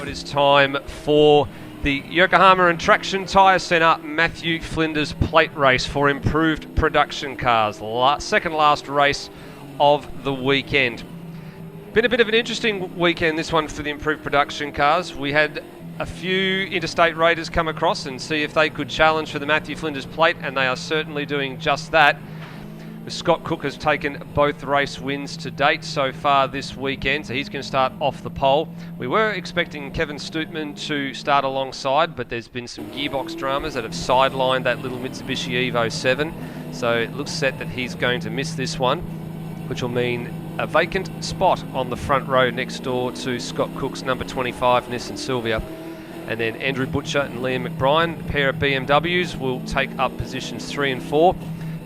it is time for the Yokohama and Traction Tyre Centre Mathew Flinders plate race for improved production cars. Second last race of the weekend. Been a bit of an interesting weekend, this one, for the improved production cars. We had a few interstate raiders come across and see if they could challenge for the Mathew Flinders plate, and they are certainly doing just that. Scott Cook has taken both race wins to date so far this weekend, so he's going to start off the pole. We were expecting Kevin Stootman to start alongside, but there's been some gearbox dramas that have sidelined that little Mitsubishi Evo 7, so it looks set that he's going to miss this one, which will mean a vacant spot on the front row next door to Scott Cook's number 25 Nissan Silvia. And then Andrew Butcher and Liam McBride, a pair of BMWs, will take up positions 3 and 4.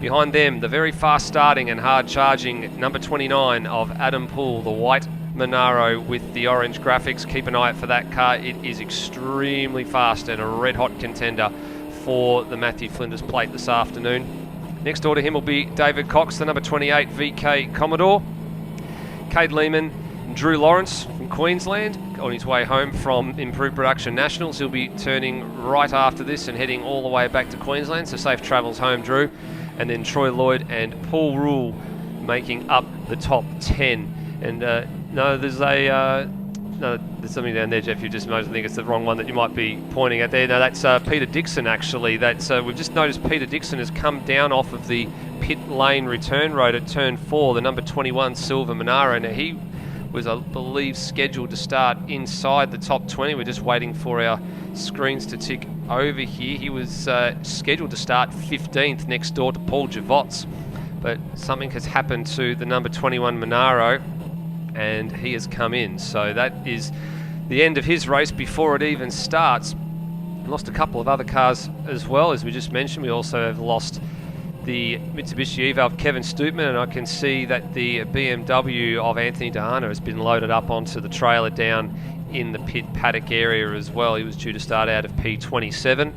Behind them, the very fast starting and hard charging number 29 of Adam Poole, the white Monaro with the orange graphics. Keep an eye out for that car. It is extremely fast and a red hot contender for the Mathew Flinders plate this afternoon. Next door to him will be David Cox, the number 28 VK Commodore. Cade Lehman and Drew Lawrence from Queensland on his way home from Improved Production Nationals. He'll be turning right after this and heading all the way back to Queensland, so safe travels home, Drew. And then Troy Lloyd and Paul Rule making up the top 10. And no, there's something down there, Jeff. You just I think it's the wrong one that you might be pointing at there. No, that's Peter Dixon, actually. That's we've just noticed Peter Dixon has come down off of the pit lane return road at turn 4, the number 21 Silver Monaro. Now, he was, I believe, scheduled to start inside the top 20. We're just waiting for our screens to tick over here. He was scheduled to start 15th next door to Paul Javots, but something has happened to the number 21 Monaro and he has come in, so that is the end of his race before it even starts. Lost a couple of other cars as well, as we just mentioned. We also have lost the Mitsubishi Evo of Kevin Stootman, and I can see that the BMW of Anthony Dahana has been loaded up onto the trailer down in the pit paddock area as well. He was due to start out of P27,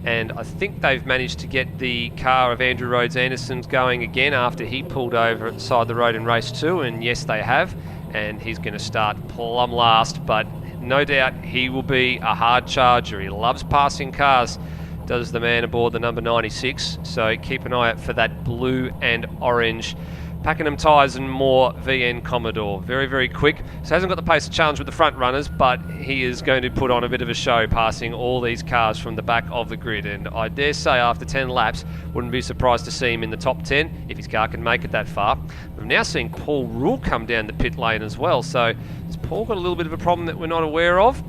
and I think they've managed to get the car of Andrew Rhodes Anderson's going again after he pulled over at the side of the road in race 2, and yes, they have, and he's going to start plumb last, but no doubt he will be a hard charger. He loves passing cars, does the man aboard the number 96, so keep an eye out for that blue and orange Pakenham Tyres and More VN Commodore. Very, very quick. So hasn't got the pace to challenge with the front runners, but he is going to put on a bit of a show passing all these cars from the back of the grid. And I dare say after 10 laps, wouldn't be surprised to see him in the top 10 if his car can make it that far. We've now seen Paul Rule come down the pit lane as well. So has Paul got a little bit of a problem that we're not aware of?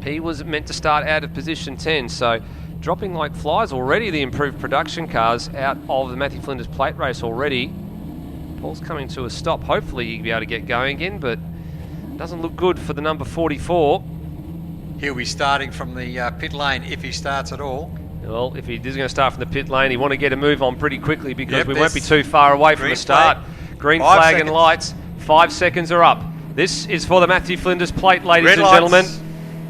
He was meant to start out of position 10. So dropping like flies already, the improved production cars out of the Mathew Flinders plate race already. Paul's coming to a stop. Hopefully he'll be able to get going again, but doesn't look good for the number 44. He'll be starting from the pit lane if he starts at all. Well, if he is going to start from the pit lane, he want to get a move on pretty quickly because we won't be too far away from the start. Green flag and lights. 5 seconds are up. This is for the Mathew Flinders plate, ladies and gentlemen.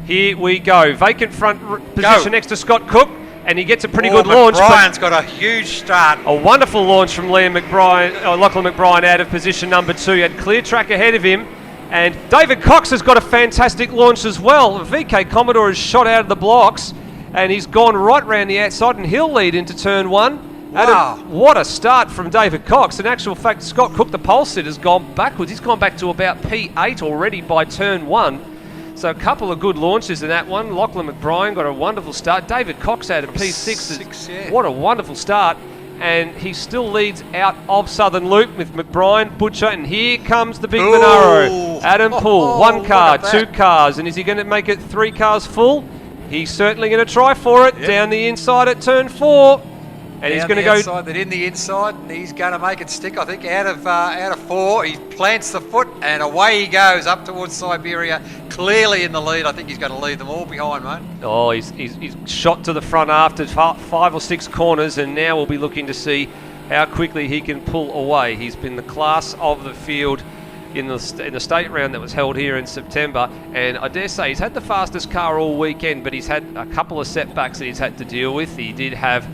Here we go. Vacant front position next to Scott Cook. And he gets a pretty good launch. Brian's got a huge start. A wonderful launch from Lachlan McBride out of position number 2. He had clear track ahead of him. And David Cox has got a fantastic launch as well. VK Commodore has shot out of the blocks. And he's gone right round the outside and he'll lead into turn 1. Wow. What a start from David Cox. In actual fact, Scott Cook, the pole sitter, has gone backwards. He's gone back to about P8 already by turn 1. So a couple of good launches in that one. Lachlan McBride got a wonderful start. David Cox out of P6. Yeah. What a wonderful start. And he still leads out of Southern Loop with McBride, Butcher, and here comes the big Monaro. Adam Poole, 1 car, 2 cars. And is he going to make it 3 cars full? He's certainly going to try for it. Yep. Down the inside at turn 4. And he's going to go outside, then in the inside, and he's going to make it stick. I think out of 4, he plants the foot, and away he goes up towards Siberia, clearly in the lead. I think he's going to leave them all behind, mate. Oh, he's shot to the front after 5 or 6 corners, and now we'll be looking to see how quickly he can pull away. He's been the class of the field in the state round that was held here in September, and I dare say he's had the fastest car all weekend, but he's had a couple of setbacks that he's had to deal with. He did have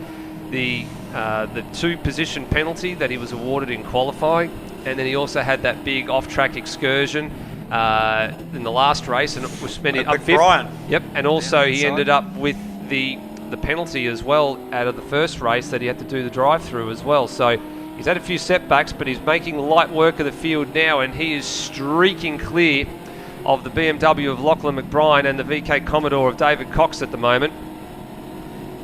the 2-position penalty that he was awarded in qualifying, and then he also had that big off-track excursion in the last race, and was spending up fifth. Brian. Yep, and also he inside. ended up with the penalty as well out of the first race that he had to do the drive-through as well. So he's had a few setbacks, but he's making light work of the field now, and he is streaking clear of the BMW of Lachlan McBride and the VK Commodore of David Cox at the moment.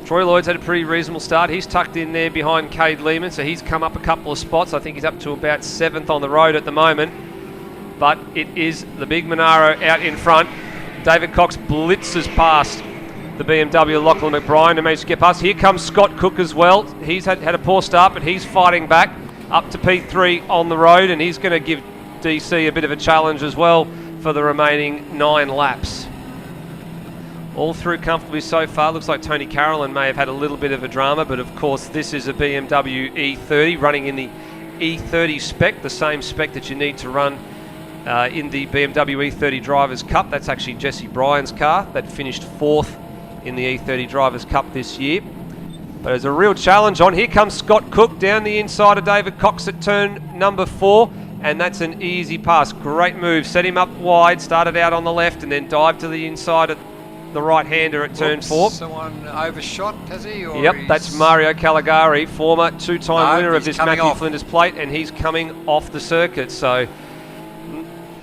Troy Lloyd's had a pretty reasonable start. He's tucked in there behind Cade Lehman, so he's come up a couple of spots. I think he's up to about 7th on the road at the moment. But it is the big Monaro out in front. David Cox blitzes past the BMW of Lachlan McBride and managed to get past. Here comes Scott Cook as well. He's had a poor start, but he's fighting back up to P3 on the road, and he's going to give DC a bit of a challenge as well for the remaining 9 laps. All through comfortably so far. Looks like Tony Carolan may have had a little bit of a drama, but of course this is a BMW E30 running in the E30 spec, the same spec that you need to run in the BMW E30 Drivers' Cup. That's actually Jesse Bryan's car that finished 4th in the E30 Drivers' Cup this year. But there's a real challenge on. Here comes Scott Cook down the inside of David Cox at turn number 4. And that's an easy pass. Great move. Set him up wide. Started out on the left and then dived to the inside of the right-hander at turn 4. Someone overshot, has he? Or yep, that's Mario Caligari, former 2-time winner of this Mathew Flinders plate, and he's coming off the circuit. So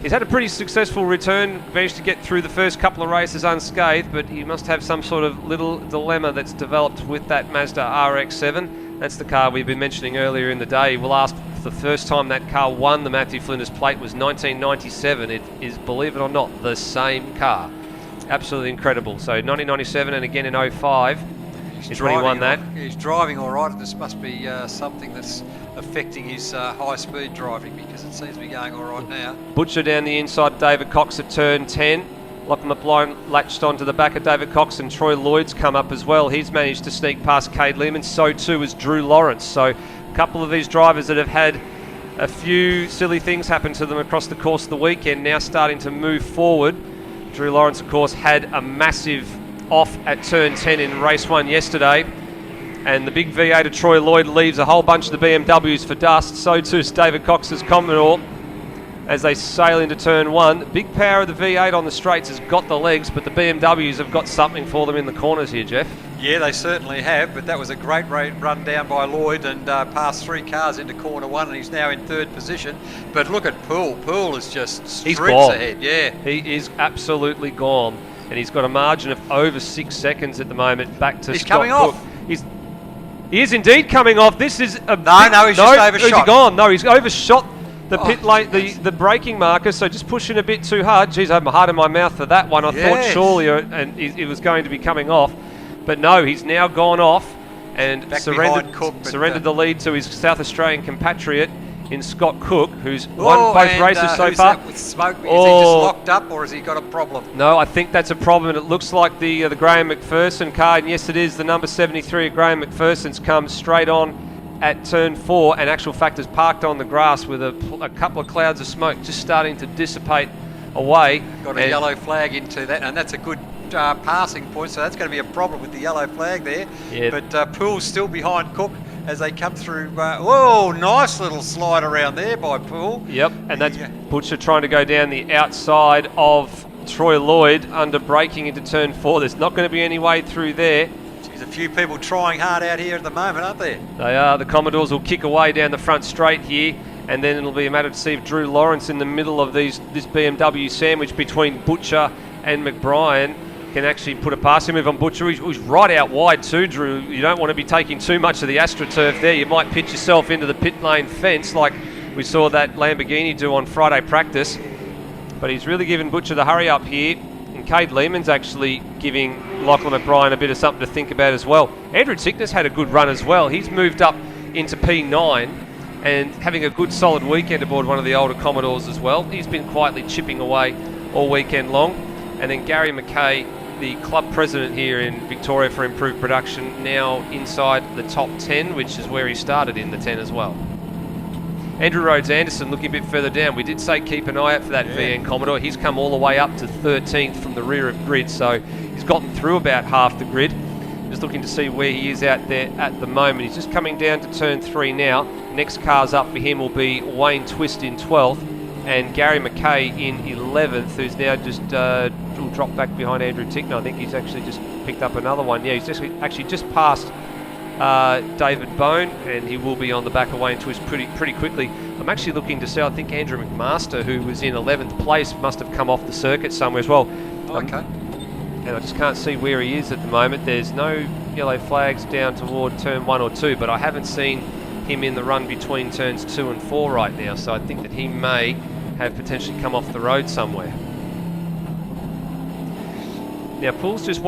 he's had a pretty successful return. Managed to get through the first couple of races unscathed, but he must have some sort of little dilemma that's developed with that Mazda RX-7. That's the car we've been mentioning earlier in the day. We'll ask, the first time that car won the Mathew Flinders plate was 1997. It is, believe it or not, the same car. Absolutely incredible. So 1997 and again in 05 is when he won that. He's driving all right. This must be something that's affecting his high-speed driving, because it seems to be going all right now. Butcher down the inside, David Cox at turn 10. Lachlan McBride latched onto the back of David Cox, and Troy Lloyd's come up as well. He's managed to sneak past Cade Lehman. So too is Drew Lawrence. So a couple of these drivers that have had a few silly things happen to them across the course of the weekend now starting to move forward. Drew Lawrence, of course, had a massive off at turn 10 in race 1 yesterday. And the big V8 of Troy Lloyd leaves a whole bunch of the BMWs for dust. So too is David Cox's Commodore as they sail into turn 1. The big power of the V8 on the straights has got the legs, but the BMWs have got something for them in the corners here, Jeff. Yeah, they certainly have, but that was a great run down by Lloyd and passed 3 cars into corner 1, and he's now in 3rd position. But look at Poole. Poole is just streets ahead. Yeah, he is absolutely gone, and he's got a margin of over 6 seconds at the moment back to Scott coming Cook. off. He is indeed coming off. This is a no, he's just overshot. Is he gone? No, he's overshot the pit lane, the braking marker, so just pushing a bit too hard. Geez, I had my heart in my mouth for that one. I thought surely it was going to be coming off. But no, he's now gone off and surrendered the lead to his South Australian compatriot in Scott Cook, who's won both races so far. With smoke? Is he just locked up, or has he got a problem? No, I think that's a problem. It looks like the Graham McPherson car, and yes, it is. The number 73 of Graham McPherson's come straight on at turn 4, and actual fact is parked on the grass with a couple of clouds of smoke just starting to dissipate away. Got a yellow flag into that, and that's a good passing point, so that's going to be a problem with the yellow flag there. Yeah. But Poole's still behind Cook as they come through. Whoa, nice little slide around there by Poole. Yep, and that's Butcher trying to go down the outside of Troy Lloyd under braking into turn 4. There's not going to be any way through there. There's a few people trying hard out here at the moment, aren't there? They are. The Commodores will kick away down the front straight here, and then it'll be a matter to see if Drew Lawrence in the middle of this BMW sandwich between Butcher and McBride can actually put a passing move on Butcher. He's right out wide too, Drew. You don't want to be taking too much of the AstroTurf there. You might pitch yourself into the pit lane fence like we saw that Lamborghini do on Friday practice. But he's really given Butcher the hurry up here. And Cade Lehman's actually giving Lachlan McBride a bit of something to think about as well. Andrew Tickness had a good run as well. He's moved up into P9 and having a good solid weekend aboard one of the older Commodores as well. He's been quietly chipping away all weekend long. And then Gary McKay, the club president here in Victoria for improved production, now inside the top 10, which is where he started in the 10 as well. Andrew Rhodes Anderson looking a bit further down. We did say keep an eye out for that VN Commodore. He's come all the way up to 13th from the rear of grid, so he's gotten through about half the grid. Just looking to see where he is out there at the moment. He's just coming down to turn 3 now. Next cars up for him will be Wayne Twist in 12th and Gary McKay in 11th, who's now just will drop back behind Andrew Tickner. I think he's actually just picked up another one. Yeah, he's actually just passed David Bone, and he will be on the back of Wayne Twist pretty quickly. I'm actually looking to see, I think Andrew McMaster, who was in 11th place, must have come off the circuit somewhere as well. Okay. And I just can't see where he is at the moment. There's no yellow flags down toward turn 1 or 2, but I haven't seen him in the run between turns 2 and 4 right now, so I think that he may have potentially come off the road somewhere. Now Paul's is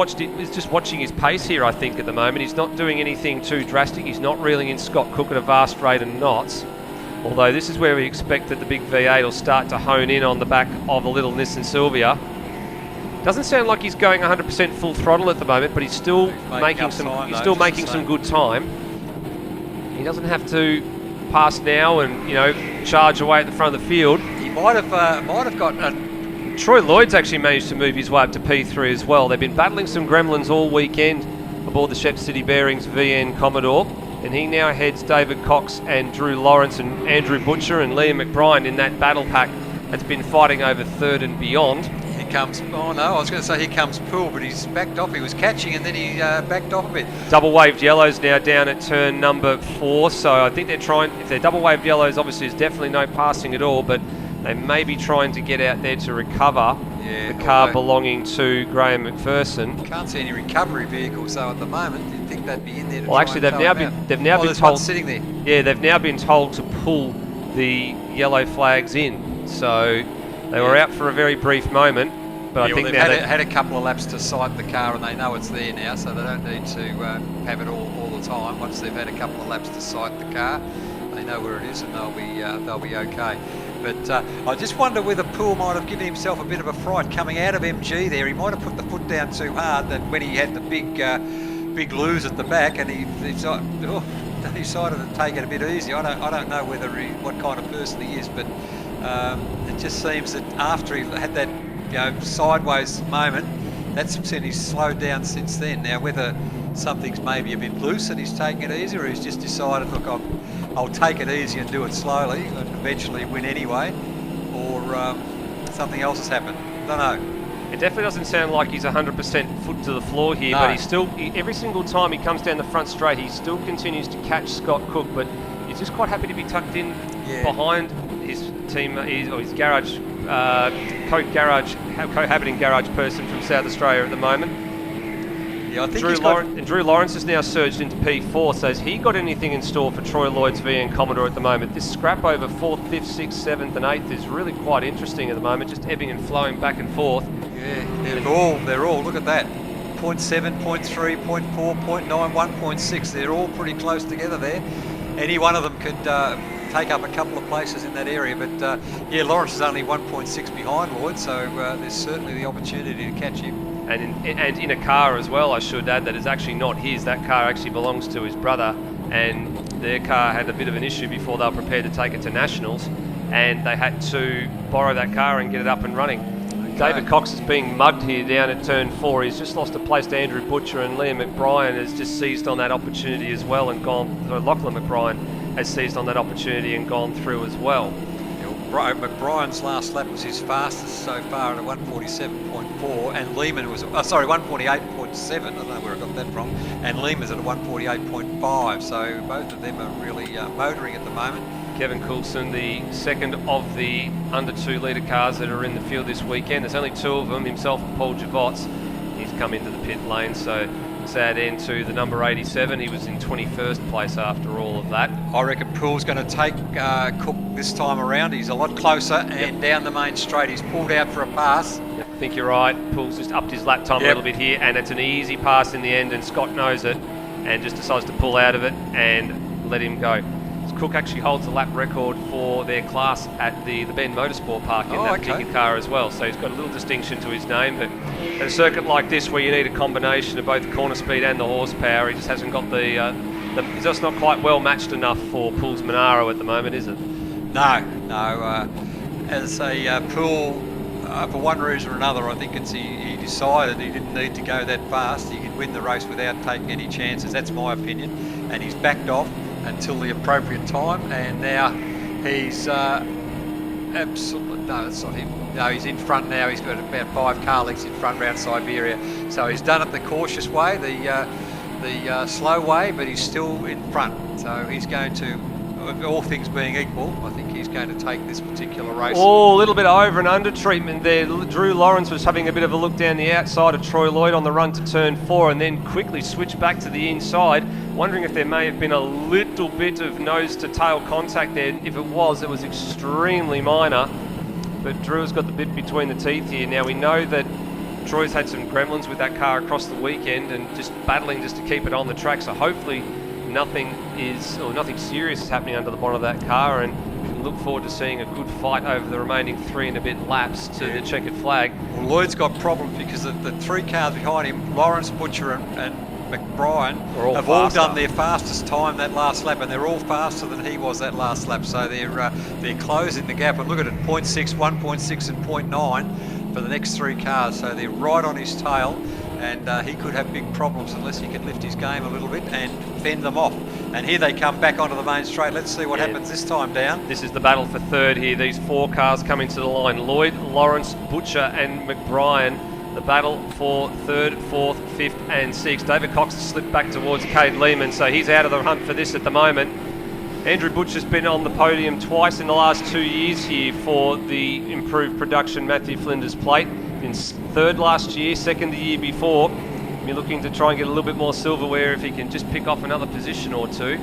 just watching his pace here, I think, at the moment. He's not doing anything too drastic. He's not reeling in Scott Cook at a vast rate of knots, although this is where we expect that the big V8 will start to hone in on the back of a little Nissan Silvia. Doesn't sound like he's going 100% full throttle at the moment, but he's still making some good time. He doesn't have to pass now and charge away at the front of the field. He might have got Troy Lloyd's actually managed to move his way up to P3 as well. They've been battling some gremlins all weekend aboard the Shep City Bearings VN Commodore, and he now heads David Cox and Drew Lawrence and Andrew Butcher and Liam McBride in that battle pack that's been fighting over third and beyond. Here comes Poole, but he's backed off. He was catching and then he backed off a bit. Double waved yellows now down at turn number 4, so I think they're trying, if they're double waved yellows, obviously there's definitely no passing at all, but they may be trying to get out there to recover the car belonging to Graham McPherson. Can't see any recovery vehicles though at the moment. You'd think they'd be in there to well, actually, they've now been told sitting there. Yeah, they've now been told to pull the yellow flags in. So they were out for a very brief moment, but I think they've had a couple of laps to sight the car, and they know it's there now, so they don't need to have it all the time. Once they've had a couple of laps to sight the car, they know where it is, and they'll be okay. But I just wonder whether Poole might have given himself a bit of a fright coming out of MG there. He might have put the foot down too hard that when he had the big lose at the back, and he decided to take it a bit easy. I don't know what kind of person he is, but it just seems that after he had that sideways moment, that's seen he's slowed down since then. Now whether something's maybe a bit loose and he's taking it easy, or he's just decided, look, I'll take it easy and do it slowly and eventually win anyway, or something else has happened. Don't know. It definitely doesn't sound like he's 100% foot to the floor here, no. But every single time he comes down the front straight, he still continues to catch Scott Cook, but he's just quite happy to be tucked in behind his team, his garage, cohabiting garage person from South Australia at the moment. Yeah, I think Drew Lawrence has now surged into P4, so has he got anything in store for Troy Lloyd's VN Commodore at the moment? This scrap over 4th, 5th, 6th, 7th and 8th is really quite interesting at the moment, just ebbing and flowing back and forth. Yeah, they're all, look at that. 0.7, 0.3, 0.4, 0.9, 1.6, they're all pretty close together there. Any one of them could take up a couple of places in that area, but Lawrence is only 1.6 behind Lloyd, so there's certainly the opportunity to catch him. And in a car as well, I should add, that is actually not his. That car actually belongs to his brother, and their car had a bit of an issue before they were prepared to take it to Nationals, and they had to borrow that car and get it up and running. Okay. David Cox is being mugged here down at turn 4. He's just lost a place to Andrew Butcher, and Liam McBride has just seized on that opportunity as well and Lachlan McBride has seized on that opportunity and gone through as well. McBrien's last lap was his fastest so far at a 147.4, and Lehman was 148.7. I don't know where I got that from. And Lehman's at a 148.5. So both of them are really motoring at the moment. Kevin Coulson, the second of the under 2 litre cars that are in the field this weekend. There's only 2 of them, himself and Paul Javots. He's come into the pit lane, so sad end to the number 87. He was in 21st place after all of that. I reckon Poole's going to take Cook this time around. He's a lot closer, and down the main straight he's pulled out for a pass. Yep, I think you're right. Poole's just upped his lap time a little bit here, and it's an easy pass in the end, and Scott knows it and just decides to pull out of it and let him go. Cook actually holds the lap record for their class at the Ben Motorsport Park in that particular car as well, so he's got a little distinction to his name. But at a circuit like this, where you need a combination of both the corner speed and the horsepower, he just hasn't got he's just not quite well matched enough for Poole's Monaro at the moment, is it? No. As a Poole, for one reason or another, I think he decided he didn't need to go that fast. He could win the race without taking any chances. That's my opinion, and he's backed off until the appropriate time, and now he's Absolutely. No, that's not him. No, he's in front now. He's got about 5 car lengths in front round Siberia. So he's done it the cautious way, the slow way, but he's still in front. So he's going to, all things being equal, I think he's going to take this particular race. Oh, a little bit of over and under treatment there. Drew Lawrence was having a bit of a look down the outside of Troy Lloyd on the run to turn 4 and then quickly switched back to the inside, wondering if there may have been a little bit of nose to tail contact there. If it was extremely minor. But Drew has got the bit between the teeth here. Now we know that Troy's had some gremlins with that car across the weekend and just battling just to keep it on the track, so hopefully nothing serious is happening under the bonnet of that car, and we can look forward to seeing a good fight over the remaining 3 and a bit laps to the checkered flag. Well, Lloyd's got problems because the 3 cars behind him, Lawrence, Butcher and McBrien, have all done their fastest time that last lap, and they're all faster than he was that last lap, so they're closing the gap. And look at it, 0.6, 1.6 and 0.9 for the next 3 cars, so they're right on his tail, and he could have big problems unless he can lift his game a little bit and fend them off. And here they come back onto the main straight. Let's see what happens this time down. This is the battle for third here. These 4 cars coming to the line. Lloyd, Lawrence, Butcher and McBrien. The battle for 3rd, 4th, 5th and 6th. David Cox has slipped back towards Cade Lehman, so he's out of the hunt for this at the moment. Andrew Butcher's been on the podium twice in the last 2 years here for the improved production Mathew Flinders plate. In 3rd last year, 2nd the year before. Be looking to try and get a little bit more silverware if he can just pick off another position or 2.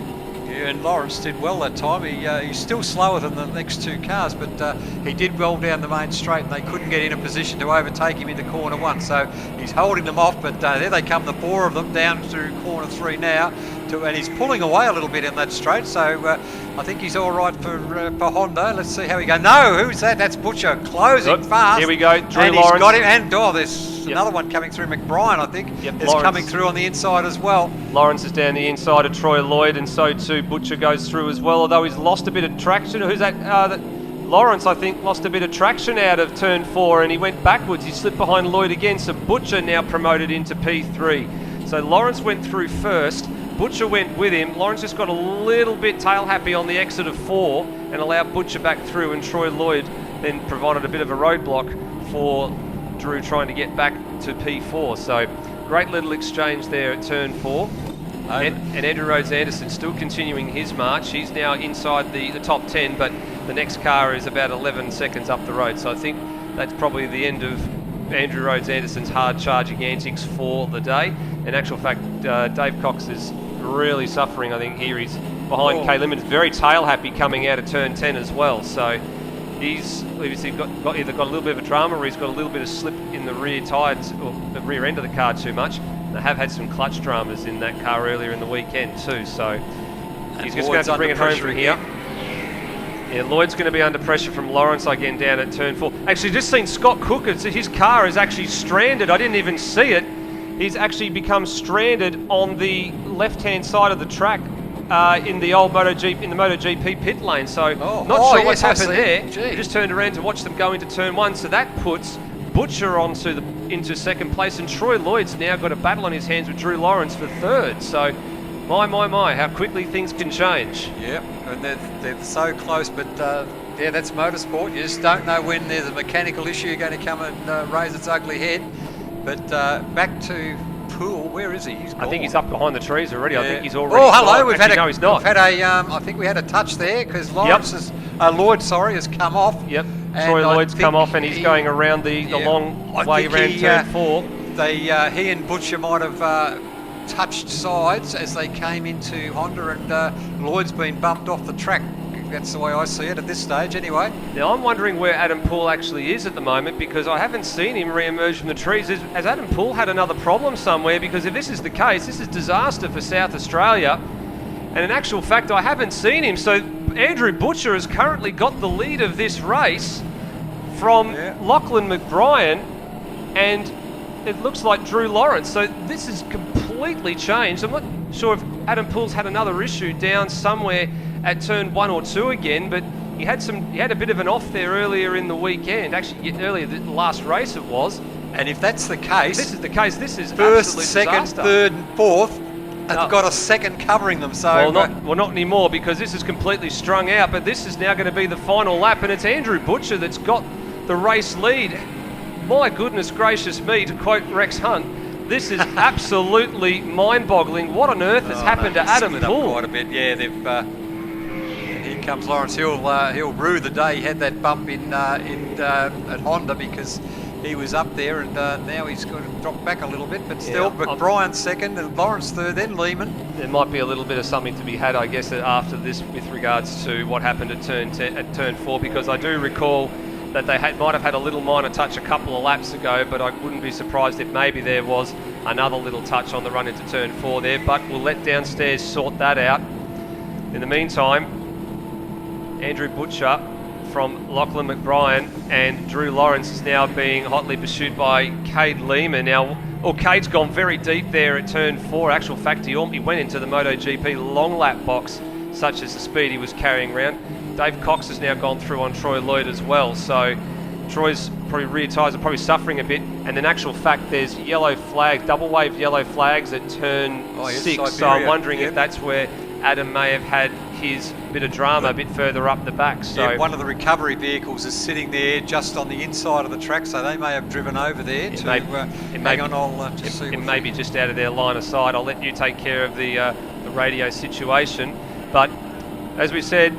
Yeah, and Lawrence did well that time. He's still slower than the next 2 cars, but he did well down the main straight, and they couldn't get in a position to overtake him into corner 1. So he's holding them off, but there they come, the 4 of them down through corner 3 now. And he's pulling away a little bit in that straight, so I think he's all right for Honda. Let's see how he goes. No, who's that? That's Butcher closing fast. Here we go, Drew and Lawrence. He's got him, and there's another one coming through. McBrien, I think, is coming through on the inside as well. Lawrence is down the inside of Troy Lloyd, and so too Butcher goes through as well, although he's lost a bit of traction. Who's that? Lawrence, I think, lost a bit of traction out of turn 4 and he went backwards. He slipped behind Lloyd again, so Butcher now promoted into P3. So Lawrence went through first, Butcher went with him. Lawrence just got a little bit tail happy on the exit of 4 and allowed Butcher back through, and Troy Lloyd then provided a bit of a roadblock for Drew trying to get back to P4. So great little exchange there at turn 4. And Andrew Rhodes-Anderson still continuing his march. He's now inside the top 10, but the next car is about 11 seconds up the road. So I think that's probably the end of Andrew Rhodes-Anderson's hard charging antics for the day. In actual fact, Dave Cox is really suffering. I think here he's behind Cade Lehman. Very tail happy coming out of turn 10 as well. So he's obviously either got a little bit of a drama, or he's got a little bit of slip in the rear tyres or the rear end of the car too much. They have had some clutch dramas in that car earlier in the weekend too, so he's just going to have to bring it home from here. Yeah, Lloyd's going to be under pressure from Lawrence again down at turn 4. Actually, just seen Scott Cook. His car is actually stranded. I didn't even see it. He's actually become stranded on the left-hand side of the track in the old MotoGP pit lane. So not sure what's happened there. He just turned around to watch them go into turn 1. So that puts Butcher into second place, and Troy Lloyd's now got a battle on his hands with Drew Lawrence for 3rd. So my, how quickly things can change. Yeah, and they're so close, but yeah, that's motorsport. You just don't know when there's a mechanical issue going to come and raise its ugly head. But back to Poole, where is he? He's gone. I think he's up behind the trees already. Yeah. I think he's already. Oh, hello. We've had I think we had a touch there because Lloyd has come off. Yep. Troy Lloyd's come off, and he's going around the long way around turn 4. He and Butcher might have touched sides as they came into Honda, and Lloyd's been bumped off the track. That's the way I see it at this stage anyway. Now I'm wondering where Adam Poole actually is at the moment, because I haven't seen him re-emerge from the trees. Has Adam Poole had another problem somewhere? Because if this is the case, this is disaster for South Australia. And in actual fact, I haven't seen him. So Andrew Butcher has currently got the lead of this race from Lachlan McBrien, and it looks like Drew Lawrence. So this is completely changed. I'm not sure if Adam Poole's had another issue down somewhere at turn 1 or 2 again, but he had a bit of an off there earlier in the weekend. Actually, earlier the last race it was. And if that's the case, this is the case. This is first, absolute second, disaster. third, and fourth. have got a second covering them. So well, not anymore, because this is completely strung out. But this is now going to be the final lap, and it's Andrew Butcher that's got the race lead. My goodness gracious me, to quote Rex Hunt, this is absolutely mind-boggling. What on earth has happened to Adam Poole? Quite a bit, yeah. Here comes Lawrence. He'll rue the day he had that bump at Honda, because he was up there, and now he's got to drop back a little bit, but still. Yeah, but Brian's second, and Lawrence third, then Lehman. There might be a little bit of something to be had, I guess, after this with regards to what happened at turn 4, because I do recall that they might have had a little minor touch a couple of laps ago, but I wouldn't be surprised if maybe there was another little touch on the run into turn 4 there, but we'll let downstairs sort that out. In the meantime, Andrew Butcher from Lachlan McBrien and Drew Lawrence is now being hotly pursued by Cade Lehman. Now, Cade's gone very deep there at turn 4. Actual fact, he went into the MotoGP long lap box, such as the speed he was carrying around. Dave Cox has now gone through on Troy Lloyd as well, so Troy's rear tyres are probably suffering a bit. And in actual fact, there's yellow flags, double wave yellow flags at turn 6, so I'm wondering if that's where Adam may have had his bit of drama a bit further up the back. So yeah, one of the recovery vehicles is sitting there just on the inside of the track, so they may have driven over there to hang on. I'll just see. It may be just out of their line of sight. I'll let you take care of the radio situation. But as we said,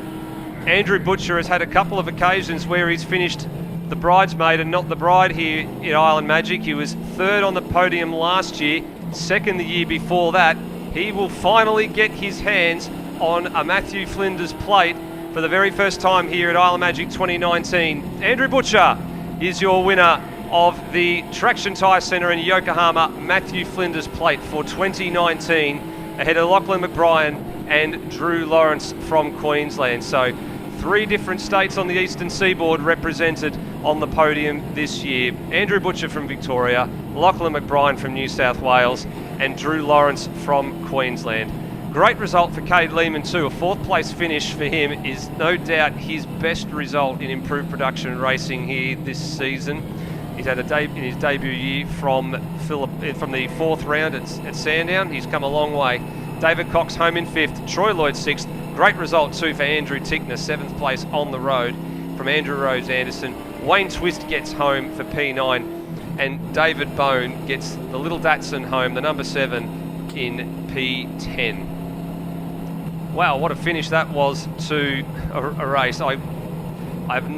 Andrew Butcher has had a couple of occasions where he's finished the bridesmaid and not the bride here in Island Magic. He was third on the podium last year, second the year before that. He will finally get his hands on a Mathew Flinders plate for the very first time here at Island Magic 2019. Andrew Butcher is your winner of the Traction Tyre Centre in Yokohama Mathew Flinders plate for 2019, ahead of Lachlan McBrien and Drew Lawrence from Queensland. So 3 different states on the eastern seaboard represented on the podium this year. Andrew Butcher from Victoria, Lachlan McBrien from New South Wales, and Drew Lawrence from Queensland. Great result for Cade Lehman too. A 4th place finish for him is no doubt his best result in improved production racing here this season. He's had in his debut year from the 4th round at Sandown. He's come a long way. David Cox home in 5th, Troy Lloyd 6th. Great result too for Andrew Tickner, 7th place on the road from Andrew Rose Anderson. Wayne Twist gets home for P9, and David Bone gets the little Datsun home, the number 7 in P10. Wow, what a finish that was to a race. I've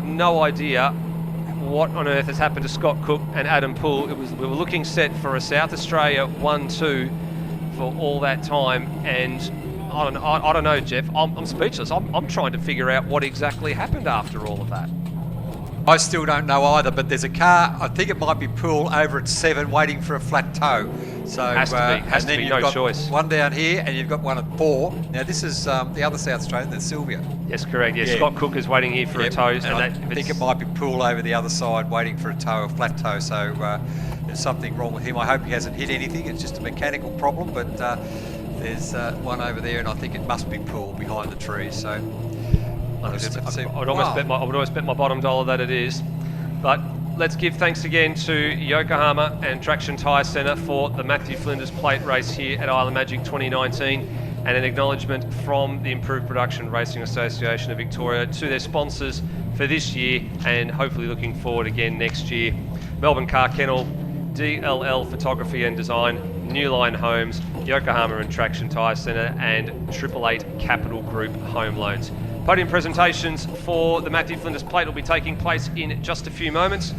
no idea what on earth has happened to Scott Cook and Adam Poole. We were looking set for a South Australia 1-2 for all that time, and I don't know, Jeff. I'm speechless. I'm trying to figure out what exactly happened after all of that. I still don't know either, but there's a car, I think it might be Poole, over at 7 waiting for a flat toe. So has to be, no choice. One down here, and you've got one at 4. Now this is the other South Australian, that's Sylvia. Yes, correct. Yeah. Scott Cook is waiting here for a toe. And I think it might be Poole over the other side waiting for a toe, a flat toe. So there's something wrong with him. I hope he hasn't hit anything. It's just a mechanical problem, but there's one over there, and I think it must be Poole behind the trees. So I would almost bet my bottom dollar that it is. But let's give thanks again to Yokohama and Traction Tyre Centre for the Mathew Flinders plate race here at Island Magic 2019, and an acknowledgement from the Improved Production Racing Association of Victoria to their sponsors for this year, and hopefully looking forward again next year. Melbourne Car Kennel, DLL Photography and Design, New Line Homes, Yokohama and Traction Tyre Centre, and 888 Capital Group Home Loans. Podium presentations for the Mathew Flinders plate will be taking place in just a few moments.